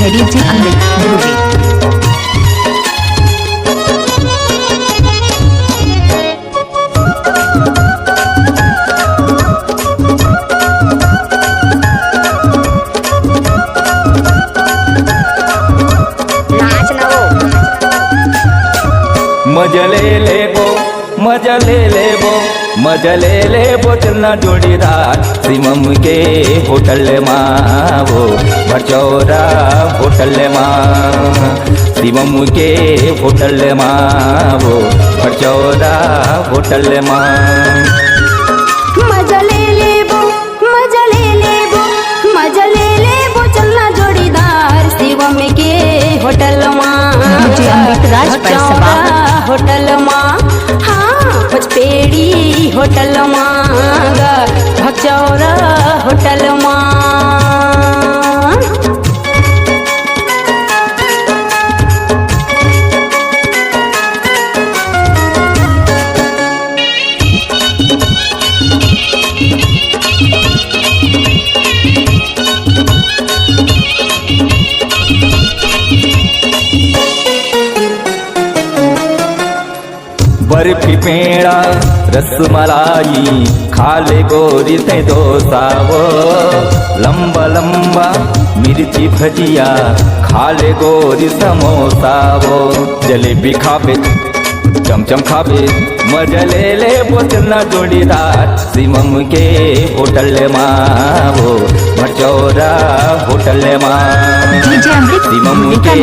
है डीजे अमृत धुवे। मजा ले ले वो चलना जोड़ीदार शिवम के होटल माँ वो भरचौरा होटल माँ शिवम के होटल माँ वो भरचौरा होटल माँ। मजा ले ले वो चलना जोड़ीदार शिवम के होटल माँ डीजे अमृत राज पर सवार होटल माँ पचपेड़ी होटल माँ भगचौरा होटल माँ। बर्फी पेड़ा रसमलाई खाले गोरी ते डोसा वो लंबा लंबा मिर्ची भजिया खाले गोरी समोसा वो जलेबी खाबे चमचम खाबे मजा ले वो चलना जोड़ीदार शिवम के होटल माँ वो भरचौरा होटल माँ शिवम के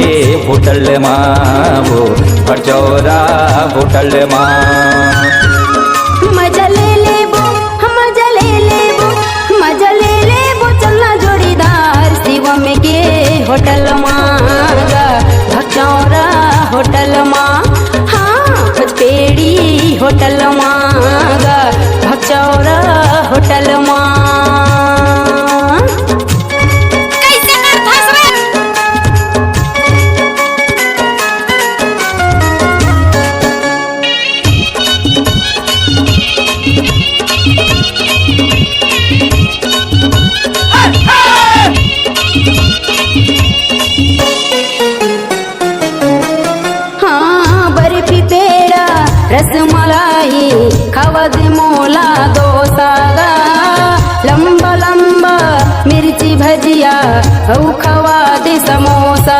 होटल माँ वो भरचौरा होटल माँ। मजा ले ले वो चलना जोड़ीदार शिवम के होटल माँ भगचौरा होटल माँ पचपेड़ी होटल माँ भगचौरा होटल माँ। रसमलाई खवद मोला डोसा लंबा लंबा मिर्ची भजिया खवा दे समोसा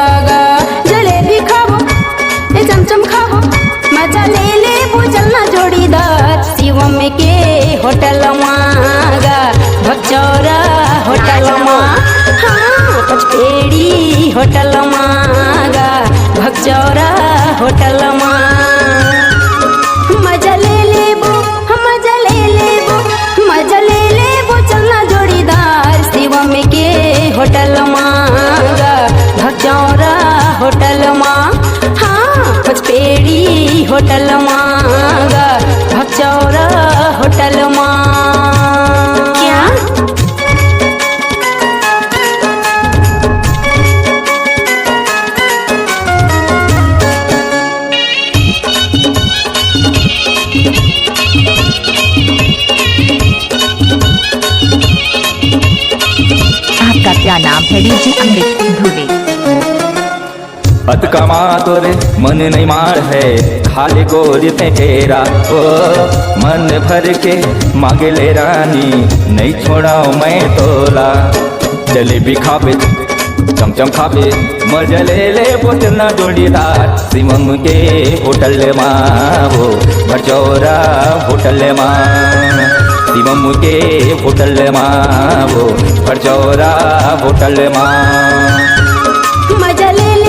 जलेबी खाबो चमचम खाबो मजा ले ले वो चलना जोड़ीदार शिवम के होटल माँ भगचौरा होटल माँ पचपेड़ी होटल माँ भगचौरा होटल माँ। मजा ले ले वो चलना जोड़ीदार शिवम के होटल माँ भगचौरा होटल माँ पचपेड़ी होटल माँ भगचौरा होटल माँ। क्या आपका क्या नाम है डीजे अमृत धुवे। अतकमा तोरे मन नहीं मार है खाली गोरी ते तेरा ओ मन भर के मांगे ले रानी नहीं छोड़ाओ मैं तोला जलेबी खाबे चमचम खाबे मजा ले वो चलना जोड़ीदार शिवम के होटल माँ वो भरचौरा होटल माँ शिवम के होटल माँ वो भरचौरा होटल माँ। मजा ले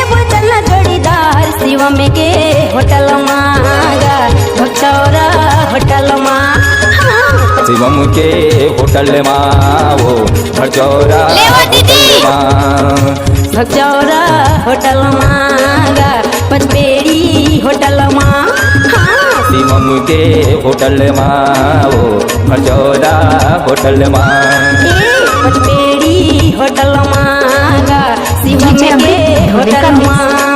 वो चलना जोड़ीदार शिवम के होटल माँ भगचौरा होटल माँ शिवम के होटल माँ वो भरचौरा होटल माँ भगचौरा होटल माँ पचपेड़ी होटल माँ शिवम के होटल माँ वो भरचौरा होटल माँ पचपेड़ी होटल माँ शिवम के होटल माँ।